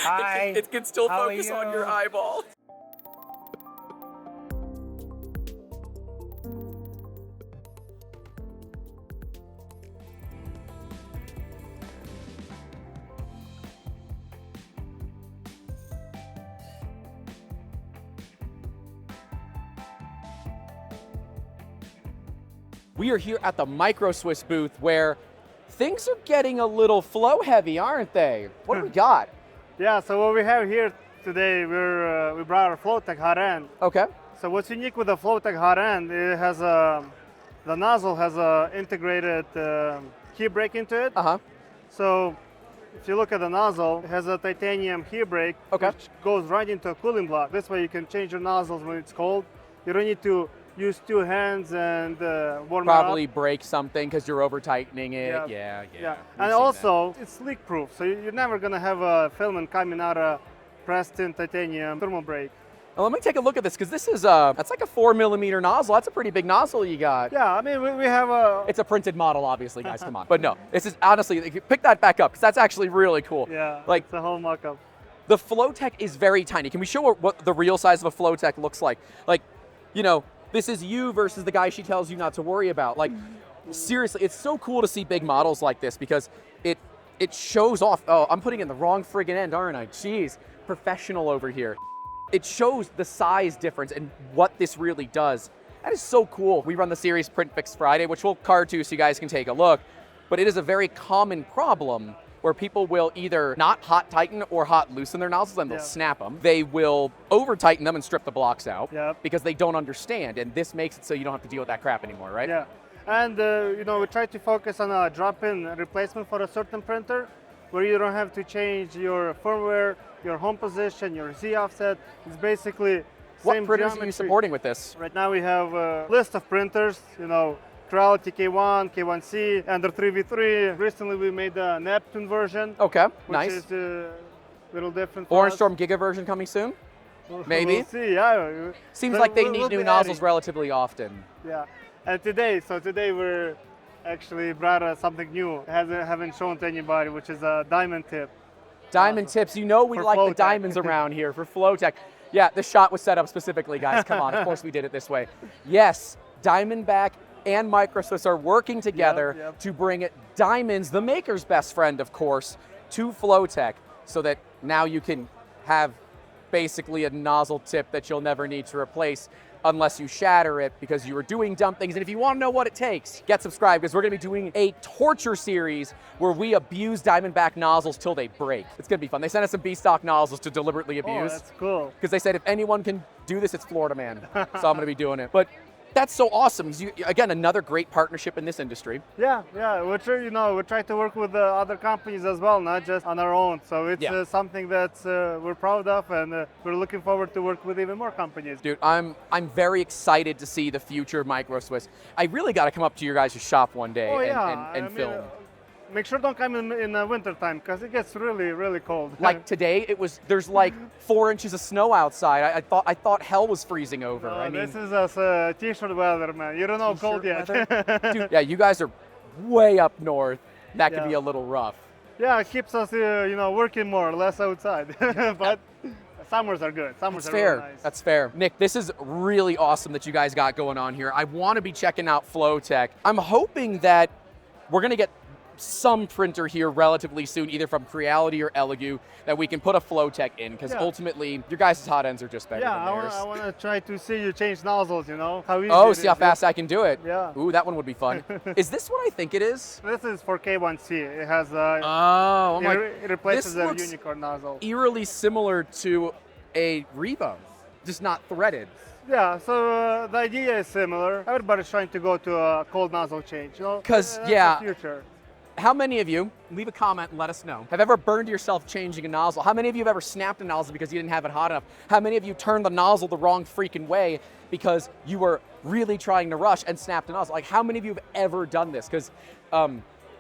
Hi. It can still How are focus on you? your eyeball. We are here at the Microswiss booth where things are getting a little flow heavy, aren't they? What do we got? Yeah, so what we have here today, we brought our Flowtech Hotend. Okay. So what's unique with the Flowtech Hotend, it has the nozzle has a integrated key brake into it. Uh-huh. So if you look at the nozzle, it has a titanium key brake, Okay. which goes right into a cooling block. This way you can change your nozzles when it's cold. You don't need to use two hands and warm Probably it up. break something because you're over tightening it. Yeah. Yeah. And also, it's leak proof, so you're never gonna have a filament coming out of pressed in titanium thermal brake. Well, let me take a look at this because this is that's like a 4mm nozzle. That's a pretty big nozzle you got. Yeah, I mean, we have a... It's a printed model, obviously, guys. Come on. But no, this is honestly, if you pick that back up because that's actually really cool. Yeah, like it's a whole mock-up. the Flowtech is very tiny. Can we show what the real size of a Flowtech looks like? Like, you know, this is you versus the guy she tells you not to worry about. Like, seriously, it's so cool to see big models like this because it shows off. Oh, I'm putting in the wrong friggin' end, aren't I? Jeez, professional over here. It shows the size difference and what this really does. That is so cool. We run the series Print Fix Friday, which we'll card to so you guys can take a look. But it is a very common problem where people will either not hot tighten or hot loosen their nozzles and they'll snap them. They will over tighten them and strip the blocks out because they don't understand. And this makes it so you don't have to deal with that crap anymore, right? Yeah, and you know, we try to focus on a drop-in replacement for a certain printer where you don't have to change your firmware, your home position, your Z offset. It's basically What same printers are geometry. you supporting with this? Right now we have a list of printers, you know, Creality K1, K1C, Ender 3v3. Recently we made a Neptune version. Okay, which nice. is a little different for Orange us. Storm Giga version coming soon? Maybe? We'll see, yeah. Seems So like they we'll need be new nozzles adding. relatively often. Yeah, and today we're actually brought something new. Haven't shown to anybody, which is a diamond tip. Diamond tips, you know we For like the Flowtech. diamonds around here for Flowtech. Yeah, the shot was set up specifically, guys. Come on, of course we did it this way. Yes, Diamondback and Microswiss are working together Yep. to bring it diamonds, the maker's best friend, of course, to Flowtech so that now you can have basically a nozzle tip that you'll never need to replace unless you shatter it because you were doing dumb things. And if you want to know what it takes, get subscribed because we're going to be doing a torture series where we abuse Diamondback nozzles till they break. It's going to be fun. They sent us some B-stock nozzles to deliberately Oh, abuse that's cool. because they said if anyone can do this, it's Florida Man. So I'm going to be doing it. But that's so awesome. Again, another great partnership in this industry. Yeah. We're trying to work with other companies as well, not just on our own. So it's something that we're proud of, and we're looking forward to work with even more companies. Dude, I'm very excited to see the future of Microswiss. I really got to come up to your guys' shop one day and film. Make sure don't come in the winter time because it gets really, really cold. Like today, there's like 4 inches of snow outside. I thought hell was freezing over. No, I mean, this is us t-shirt weather, man. You don't know cold yet. Dude, yeah, you guys are way up north. That could be a little rough. Yeah, it keeps us, working more, less outside. But summers are good. Summers That's are fair. really nice. That's fair. Nick, this is really awesome that you guys got going on here. I want to be checking out Flowtech. I'm hoping that we're going to get some printer here relatively soon, either from Creality or Elegoo, that we can put a Flowtech in, because ultimately your guys' hot ends are just better than theirs. I want to try to see you change nozzles, how easy Oh, it see how is. fast I can do it. Yeah. Ooh, that one would be fun. Is this what I think it is? This is for K1C. It has Oh, I'm like, it replaces this the looks unicorn nozzle. eerily similar to a Revo, just not threaded. Yeah, so the idea is similar. Everybody's trying to go to a cold nozzle change, 'Cause, That's yeah. the future. How many of you, leave a comment and let us know, have ever burned yourself changing a nozzle? How many of you have ever snapped a nozzle because you didn't have it hot enough? How many of you turned the nozzle the wrong freaking way because you were really trying to rush and snapped a nozzle? Like, how many of you have ever done this? Because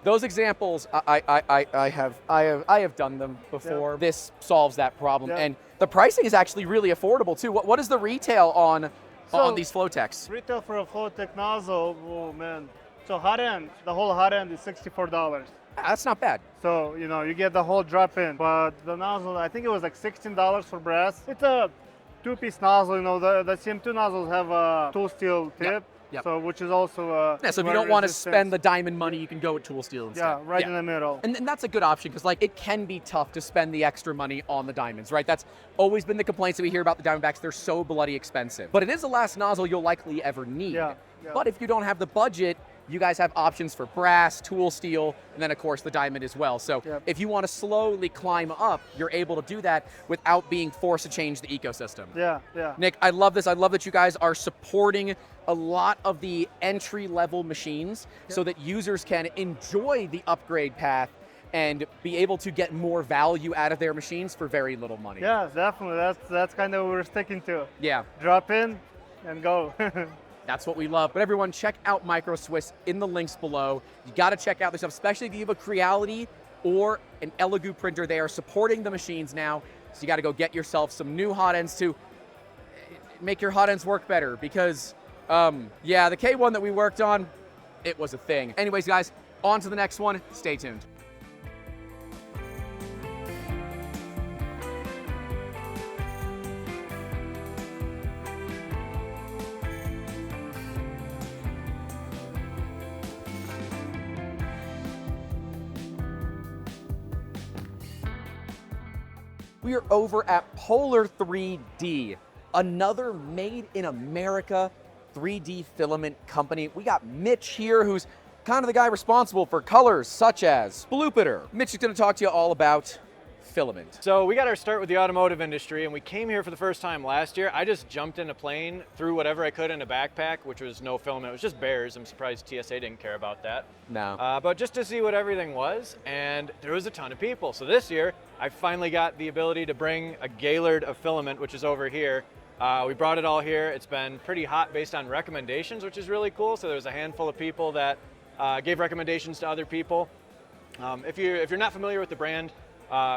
those examples, I have done them before. Yeah. This solves that problem. Yeah. And the pricing is actually really affordable too. What is the retail on these Flowtechs? Retail for a Flowtech nozzle, oh man. So Hotend, the whole Hotend is $64. That's not bad. So, you know, you get the whole drop in. But the nozzle, I think it was like $16 for brass. It's a two-piece nozzle. You know, the CM2 nozzles have a tool steel tip. Yep. So, which is also Yeah, so if you don't want to spend the diamond money, you can go with tool steel instead. Yeah, right in the middle. And that's a good option because, like, it can be tough to spend the extra money on the diamonds, right? That's always been the complaints that we hear about the Diamondbacks. They're so bloody expensive. But it is the last nozzle you'll likely ever need. Yeah. But if you don't have the budget, you guys have options for brass, tool steel, and then, of course, the diamond as well. So if you want to slowly climb up, you're able to do that without being forced to change the ecosystem. Yeah. Nick, I love this. I love that you guys are supporting a lot of the entry-level machines so that users can enjoy the upgrade path and be able to get more value out of their machines for very little money. Yeah, definitely. That's kind of what we're sticking to. Yeah. Drop in and go. That's what we love. But everyone, check out Microswiss in the links below. You got to check out this stuff, especially if you have a Creality or an Elegoo printer. They are supporting the machines now, so you got to go get yourself some new Hotends to make your Hotends work better because, yeah, the K1 that we worked on, it was a thing. Anyways, guys, on to the next one. Stay tuned. We are over at Polar3D, another made in America 3D filament company. We got Mitch here, who's kind of the guy responsible for colors such as Bloopiter. Mitch is going to talk to you all about filament. So we got our start with the automotive industry, and we came here for the first time last year. I just jumped in a plane, threw whatever I could in a backpack, which was no filament. It was just bears. I'm surprised TSA didn't care about that. No. But just to see what everything was, and there was a ton of people. So this year, I finally got the ability to bring a Gaylord of filament, which is over here. We brought it all here. It's been pretty hot based on recommendations, which is really cool. So there was a handful of people that gave recommendations to other people. If you're not familiar with the brand,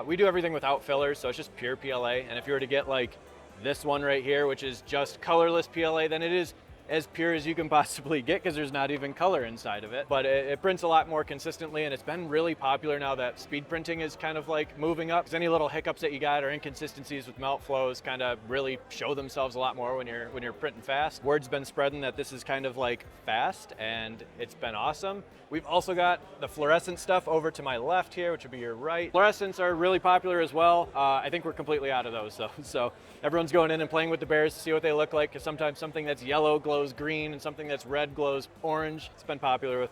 we do everything without fillers, so it's just pure PLA. And if you were to get like this one right here, which is just colorless PLA, then it is as pure as you can possibly get because there's not even color inside of it. But it prints a lot more consistently, and it's been really popular now that speed printing is kind of like moving up. Because any little hiccups that you got or inconsistencies with melt flows kind of really show themselves a lot more when you're printing fast. Word's been spreading that this is kind of like fast, and it's been awesome. We've also got the fluorescent stuff over to my left here, which would be your right. Fluorescents are really popular as well. I think we're completely out of those though. So everyone's going in and playing with the bears to see what they look like, because sometimes something that's yellow glows green and something that's red glows orange. It's been popular with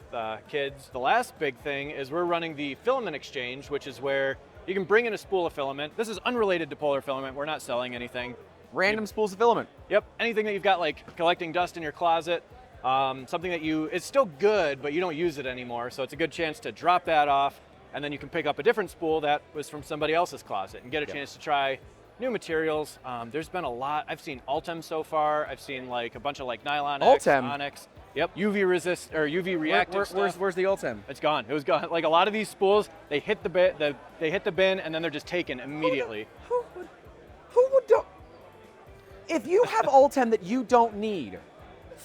kids. The last big thing is we're running the filament exchange, which is where you can bring in a spool of filament. This is unrelated to Polar Filament. We're not selling anything. Random spools of filament. Yep, anything that you've got like collecting dust in your closet, something that it's still good, but you don't use it anymore. So it's a good chance to drop that off, and then you can pick up a different spool that was from somebody else's closet and get a chance to try new materials. There's been a lot. I've seen Ultem so far. I've seen like a bunch of like nylon Onyx. Yep, UV resist or UV reactive stuff. Where's the Ultem? It's gone. It was gone. Like a lot of these spools, they hit the bin and then they're just taken immediately. Who would do? If you have Ultem that you don't need,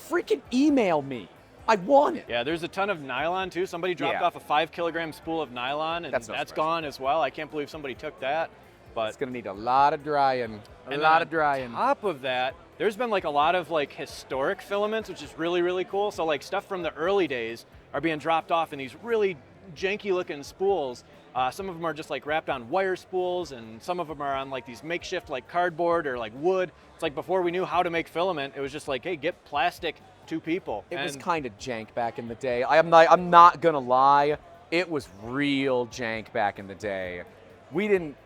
freaking email me. I want it. Yeah, there's a ton of nylon too. Somebody dropped off a 5 kilogram spool of nylon, and that's gone as well. I can't believe somebody took that. But it's gonna need a lot of drying. On top of that, there's been like a lot of like historic filaments, which is really, really cool. So like stuff from the early days are being dropped off in these really janky looking spools. Some of them are just like wrapped on wire spools, and some of them are on like these makeshift like cardboard or like wood. It's like before we knew how to make filament, it was just like, hey, get plastic to people. It was kind of jank back in the day. I'm not gonna lie, it was real jank back in the day. We didn't,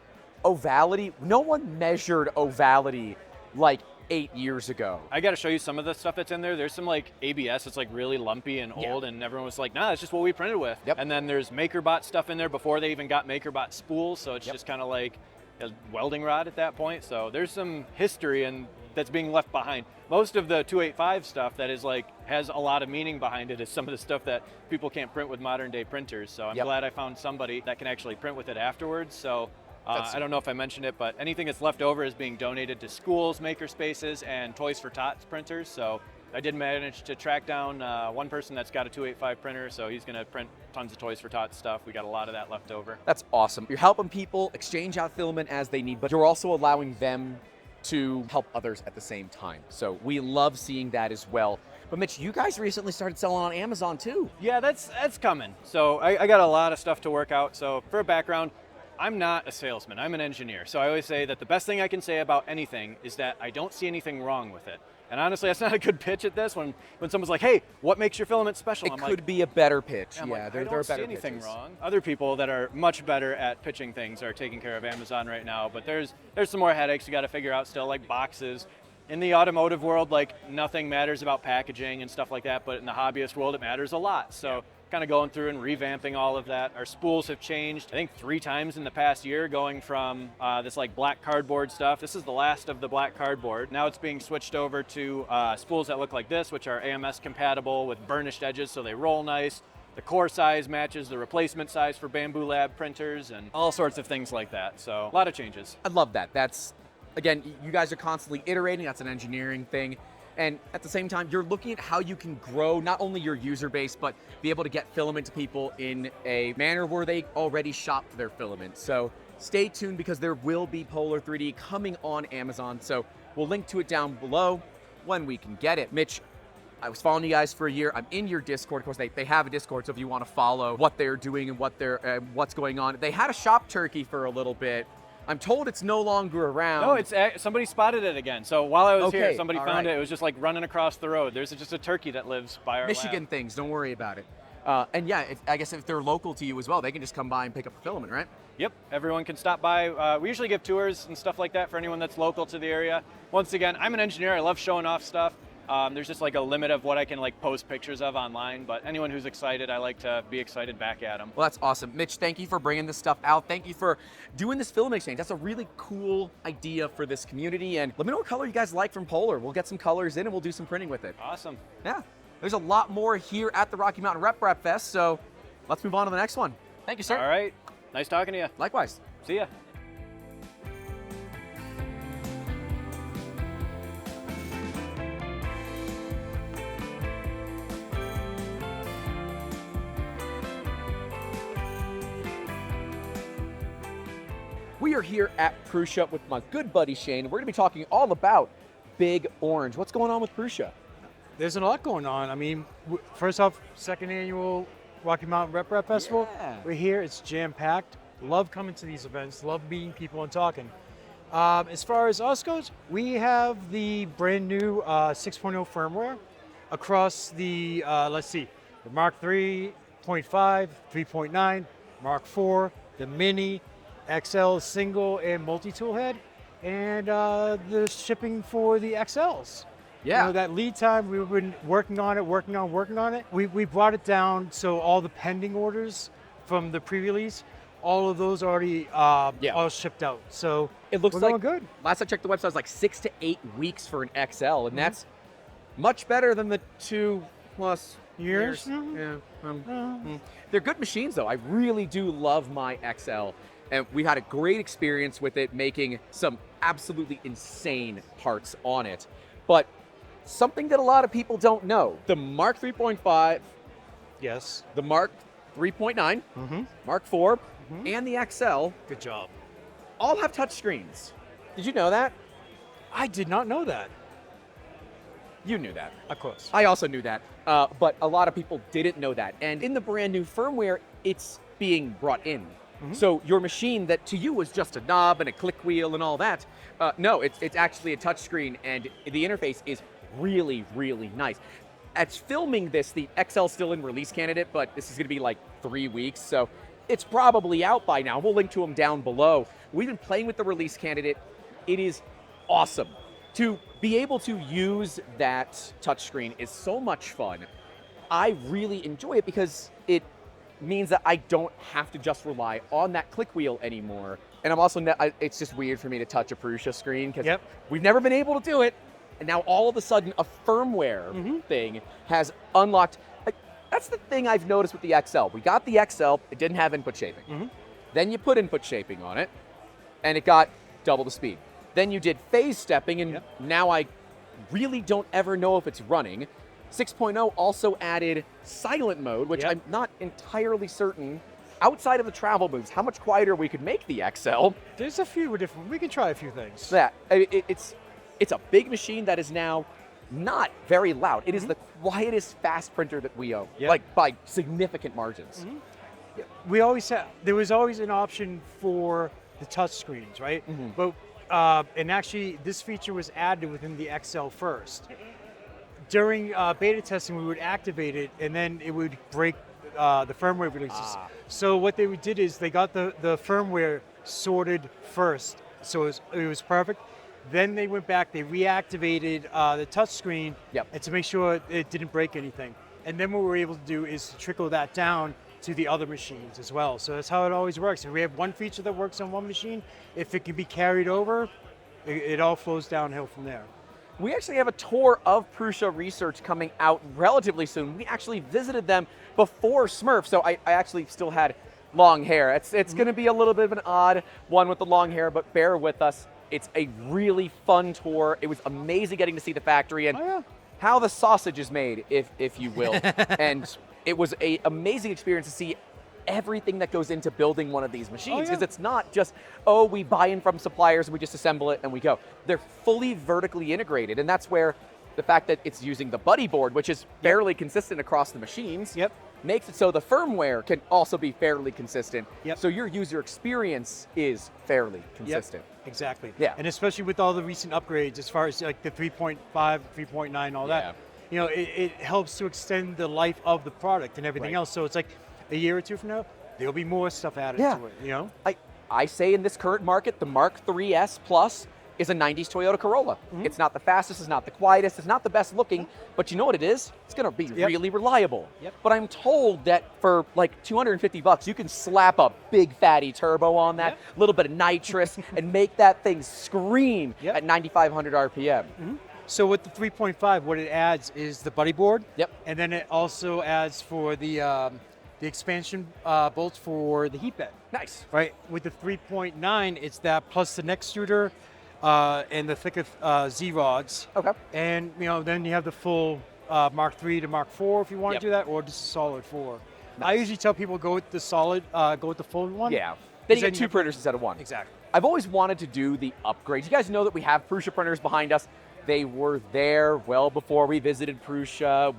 ovality, no one measured ovality like 8 years ago. I got to show you some of the stuff that's in there. There's some like ABS that's like really lumpy and old, and everyone was like, nah, that's just what we printed with. And then there's MakerBot stuff in there before they even got MakerBot spools, so it's just kind of like a welding rod at that point. So there's some history and that's being left behind. Most of the 285 stuff that is like has a lot of meaning behind it is some of the stuff that people can't print with modern day printers. So I'm glad I found somebody that can actually print with it afterwards. So I don't know if I mentioned it, but anything that's left over is being donated to schools, maker spaces, and Toys for Tots printers. So I did manage to track down one person that's got a 285 printer, so he's going to print tons of Toys for Tots stuff. We got a lot of that left over. That's awesome. You're helping people exchange out filament as they need, but you're also allowing them to help others at the same time. So we love seeing that as well. But Mitch, you guys recently started selling on Amazon too. Yeah, that's coming. So I got a lot of stuff to work out. So for a background, I'm not a salesman, I'm an engineer. So I always say that the best thing I can say about anything is that I don't see anything wrong with it. And honestly, that's not a good pitch at this. When someone's like, hey, what makes your filament special? It could be a better pitch. I'm Yeah, like, there I are don't better see anything pitches. wrong. Other people that are much better at pitching things are taking care of Amazon right now. But there's some more headaches you got to figure out still, like boxes. In the automotive world, like nothing matters about packaging and stuff like that, but in the hobbyist world, it matters a lot. So kind of going through and revamping all of that. Our spools have changed, I think 3 times in the past year, going from this like black cardboard stuff. This is the last of the black cardboard. Now it's being switched over to spools that look like this, which are AMS compatible with burnished edges, so they roll nice. The core size matches the replacement size for Bamboo Lab printers and all sorts of things like that. So a lot of changes. I love that. Again, you guys are constantly iterating. That's an engineering thing. And at the same time, you're looking at how you can grow not only your user base, but be able to get filament to people in a manner where they already shop their filament. So stay tuned because there will be Polar3D coming on Amazon. So we'll link to it down below when we can get it. Mitch, I was following you guys for a year. I'm in your Discord. Of course, they have a Discord, so if you want to follow what they're doing and what's going on. They had a shop turkey for a little bit. I'm told it's no longer around. No, somebody spotted it again. So while I was here, Okay, somebody all found right. it. It was just like running across the road. There's just a turkey that lives by our Michigan lab. things, don't worry about it. And yeah, I guess if they're local to you as well, they can just come by and pick up the filament, right? Yep, everyone can stop by. We usually give tours and stuff like that for anyone that's local to the area. Once again, I'm an engineer. I love showing off stuff. There's just like a limit of what I can like post pictures of online, but anyone who's excited, I like to be excited back at them. Well, that's awesome. Mitch, thank you for bringing this stuff out. Thank you for doing this filament exchange. That's a really cool idea for this community. And let me know what color you guys like from Polar. We'll get some colors in and we'll do some printing with it. Awesome. Yeah, there's a lot more here at the Rocky Mountain RepRap Fest, so let's move on to the next one. Thank you, sir. All right. Nice talking to you. Likewise. See ya. We are here at Prusa with my good buddy Shane. We're going to be talking all about Big Orange. What's going on with Prusa? There's a lot going on. I mean, first off, second annual Rocky Mountain RepRap Festival. Yeah. We're here. It's jam-packed. Love coming to these events. Love meeting people and talking. As far as us goes, we have the brand new 6.0 firmware across the, let's see, the Mark 3.5, 3.9, Mark 4, the Mini, XL single and multi-tool head, and the shipping for the XLs. Yeah. You know, that lead time, we've been working on it. We brought it down so all the pending orders from the pre-release, all of those already all shipped out. So It looks we're like, going good. last I checked the website, it was like 6 to 8 weeks for an XL, and that's much better than the 2+ Years? Yeah. They're good machines, though. I really do love my XL. And we had a great experience with it, making some absolutely insane parts on it. But something that a lot of people don't know, the Mark 3.5, Yes. the Mark 3.9, Mark 4, and the XL Good job. all have touch screens. Did you know that? I did not know that. You knew that. Of course. I also knew that, but a lot of people didn't know that. And in the brand new firmware, it's being brought in. So your machine that to you was just a knob and a click wheel and all that, no, it's actually a touch screen, and the interface is really, really nice. At filming this, the XL's still in release candidate, but this is gonna be like 3 weeks, so it's probably out by now. We'll link to them down below. We've been playing with the release candidate. It is awesome. To be able to use that touchscreen is so much fun. I really enjoy it because it means that I don't have to just rely on that click wheel anymore. And I'm also, it's just weird for me to touch a Prusa screen because we've never been able to do it. And now all of a sudden a firmware thing has unlocked. That's the thing I've noticed with the XL. We got the XL, it didn't have input shaping. Then you put input shaping on it and it got double the speed. Then you did phase stepping, and now I really don't ever know if it's running. 6.0 also added silent mode, which Yep. I'm not entirely certain, outside of the travel moves, how much quieter we could make the XL. There's a few different. We can try a few things. It's a big machine that is now not very loud. It is the quietest fast printer that we own, Yep. like by significant margins. We always had. There was always an option for the touch screens, right? But and actually, this feature was added within the XL first. During beta testing, we would activate it, and then it would break the firmware releases. So what they did is they got the firmware sorted first, so it was perfect. Then they went back, they reactivated the touchscreen and to make sure it didn't break anything. And then what we're able to do is to trickle that down to the other machines as well. So that's how it always works. If we have one feature that works on one machine, if it can be carried over, it all flows downhill from there. We actually have a tour of Prusa Research coming out relatively soon. We actually visited them before Smurf, so I actually still had long hair. It's going to be a little bit of an odd one with the long hair, but bear with us. It's a really fun tour. It was amazing getting to see the factory and how the sausage is made, if you will. And it was an amazing experience to see everything that goes into building one of these machines, because it's not just, oh, we buy in from suppliers and we just assemble it and we go. They're fully vertically integrated, and that's where the fact that it's using the buddy board, which is fairly consistent across the machines, makes it so the firmware can also be fairly consistent, so your user experience is fairly consistent. Exactly. Yeah. And especially with all the recent upgrades, as far as like the 3.5, 3.9, all that, you know, it helps to extend the life of the product and everything else. So it's like a year or two from now, there'll be more stuff added to it, you know? I say in this current market, the Mark 3S Plus is a 90s Toyota Corolla. It's not the fastest, it's not the quietest, it's not the best looking, but you know what it is? It's gonna be really reliable. But I'm told that for like 250 bucks, you can slap a big fatty turbo on that, a little bit of nitrous, and make that thing scream at 9,500 RPM. So with the 3.5, what it adds is the buddy board. And then it also adds for the expansion bolts for the heat bed. Nice. Right. With the 3.9, it's that plus the neck extruder and the thicker Z rods. And you know, then you have the full Mark 3 to Mark 4 if you want to do that, or just a solid 4. I usually tell people go with the solid, go with the full one. Then you get two printers instead of one. Exactly. I've always wanted to do the upgrades. You guys know that we have Prusa printers behind us. They were there well before we visited Prusa.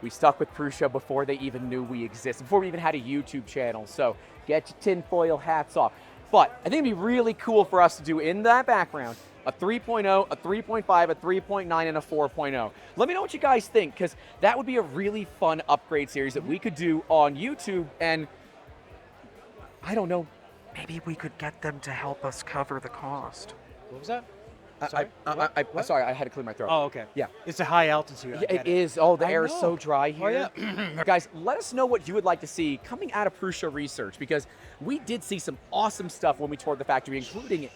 We stuck with Prusa before they even knew we existed, before we even had a YouTube channel. So get your tinfoil hats off. But I think it'd be really cool for us to do in that background a 3.0, a 3.5, a 3.9, and a 4.0. Let me know what you guys think, because that would be a really fun upgrade series that we could do on YouTube. And I don't know, maybe we could get them to help us cover the cost. What was that? Sorry, I had to clear my throat. Oh, okay. Yeah. It's a high altitude. It is. Oh, the air is know. so dry here. Oh, yeah. Guys, let us know what you would like to see coming out of Prusa Research, because we did see some awesome stuff when we toured the factory, including it.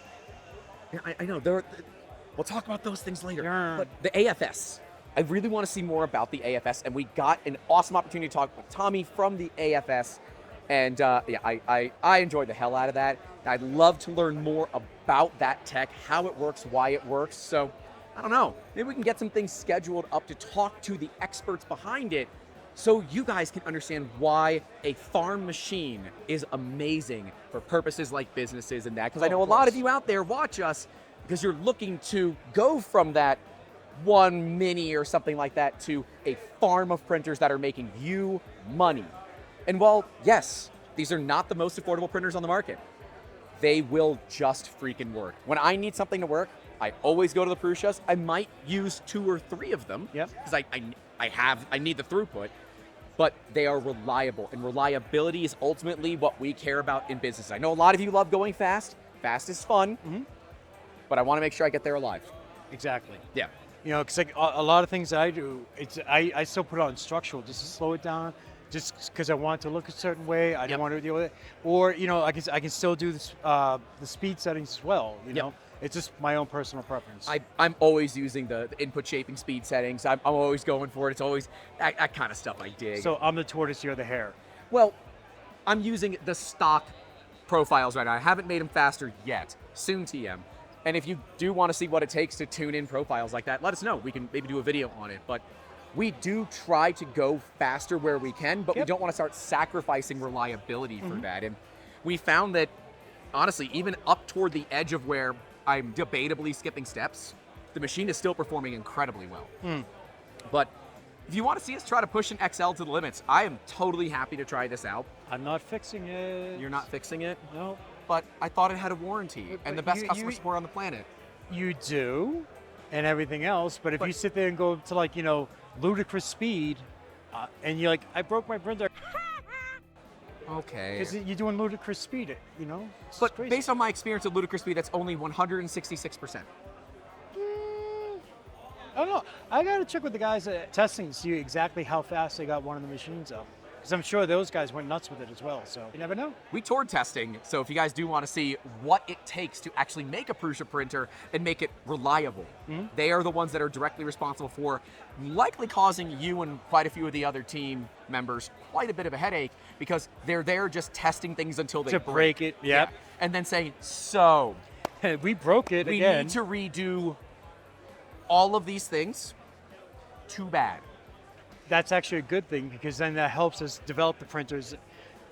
I know. We'll talk about those things later. But the AFS. I really want to see more about the AFS, and we got an awesome opportunity to talk with Tommy from the AFS. And I enjoyed the hell out of that. I'd love to learn more about that tech, how it works, why it works. So, I don't know. Maybe we can get some things scheduled up to talk to the experts behind it, so you guys can understand why a farm machine is amazing for purposes like businesses and that. Because I know a lot of you out there watch us because you're looking to go from that one mini or something like that to a farm of printers that are making you money. And while, yes, these are not the most affordable printers on the market, they will just freaking work. When I need something to work, I always go to the Prusas. I might use 2 or 3 of them because I need the throughput, but they are reliable, and reliability is ultimately what we care about in business. I know a lot of you love going fast. Fast is fun, but I want to make sure I get there alive. Exactly. Yeah. You know, because like a lot of things that I do, I still put on structural just to slow it down, just because I want it to look a certain way. I don't want to deal with it. Or, you know, I can still do this, the speed settings as well, you know. It's just my own personal preference. I'm always using the input shaping speed settings. I'm always going for it. It's always that kind of stuff I dig. So I'm the tortoise, you're the hare. Well, I'm using the stock profiles right now. I haven't made them faster yet. Soon, TM. And if you do want to see what it takes to tune in profiles like that, let us know. We can maybe do a video on it. But we do try to go faster where we can, but we don't want to start sacrificing reliability for that. And we found that, honestly, even up toward the edge of where I'm debatably skipping steps, the machine is still performing incredibly well. But if you want to see us try to push an XL to the limits, I am totally happy to try this out. I'm not fixing it. You're not fixing it? No. But I thought it had a warranty and the best you- customer you- support on the planet. You do, and everything else. But if you sit there and go to like, ludicrous speed, and you're like, I broke my printer. Okay. Because you're doing ludicrous speed, It's But crazy. based on my experience with ludicrous speed, that's only 166%. I don't know. I got to check with the guys at testing to see exactly how fast they got one of the machines up. Because I'm sure those guys went nuts with it as well. So you never know. We toured testing, so if you guys do want to see what it takes to actually make a Prusa printer and make it reliable, they are the ones that are directly responsible for likely causing you and quite a few of the other team members quite a bit of a headache because they're there just testing things until they To break it, yep. Yeah. And then saying, so We broke it we again. need to redo all of these things. Too bad. That's actually a good thing because then that helps us develop the printers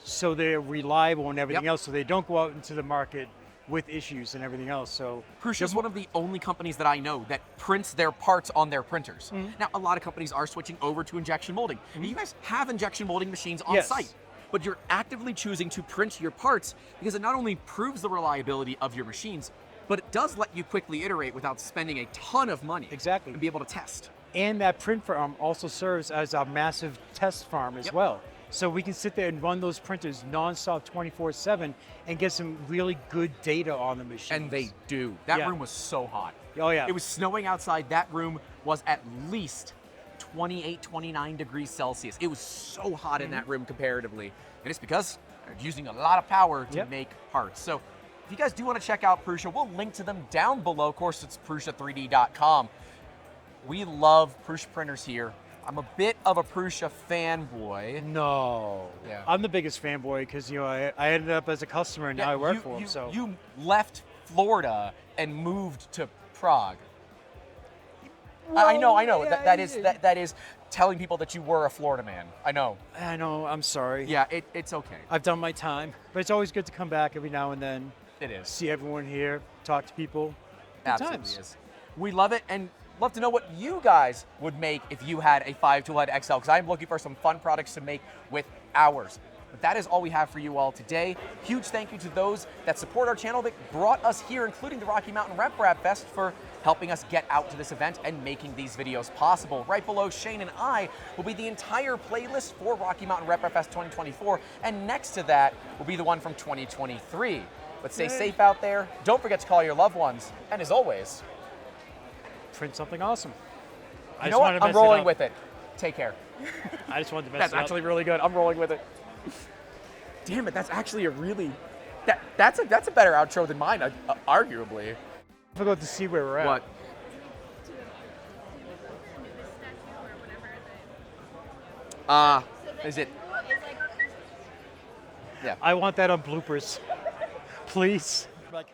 so they're reliable and everything else, so they don't go out into the market with issues and everything else. So Prusa is one of the only companies that I know that prints their parts on their printers. Now, a lot of companies are switching over to injection molding. You guys have injection molding machines on Yes. site, but you're actively choosing to print your parts because it not only proves the reliability of your machines, but it does let you quickly iterate without spending a ton of money. Exactly. And be able to test. And that print farm also serves as a massive test farm as well. So we can sit there and run those printers nonstop 24/7 and get some really good data on the machines. And they do. That Yeah. room was so hot. Oh, yeah. It was snowing outside. That room was at least 28, 29 degrees Celsius. It was so hot in that room comparatively. And it's because they're using a lot of power to make parts. So if you guys do want to check out Prusa, we'll link to them down below. Of course, it's Prusa3D.com. We love Prusa printers here. I'm a bit of a Prusa fanboy. No. Yeah. I'm the biggest fanboy because I ended up as a customer and now I work for them. So You left Florida and moved to Prague. I know. yeah, That is telling people that you were a Florida man. I know. I know. I'm sorry. Yeah, it's okay. I've done my time, but it's always good to come back every now and then, It is. see everyone here, talk to people. Good Absolutely times. is. We love it and love to know what you guys would make if you had a 5-tool head XL, because I'm looking for some fun products to make with ours. But that is all we have for you all today. Huge thank you to those that support our channel that brought us here, including the Rocky Mountain RMRRF Fest, for helping us get out to this event and making these videos possible. Right below Shane and I will be the entire playlist for Rocky Mountain RMRRF Fest 2024, and next to that will be the one from 2023. But stay safe out there. Don't forget to call your loved ones, and as always, Print something awesome. you know what? I'm rolling with it. Take care. I just wanted to mess That's it up. actually really good. I'm rolling with it. Damn it, that's actually a really that's a better outro than mine, arguably. I forgot to see where we're at. What? Is it? I want that on bloopers. Please. Like,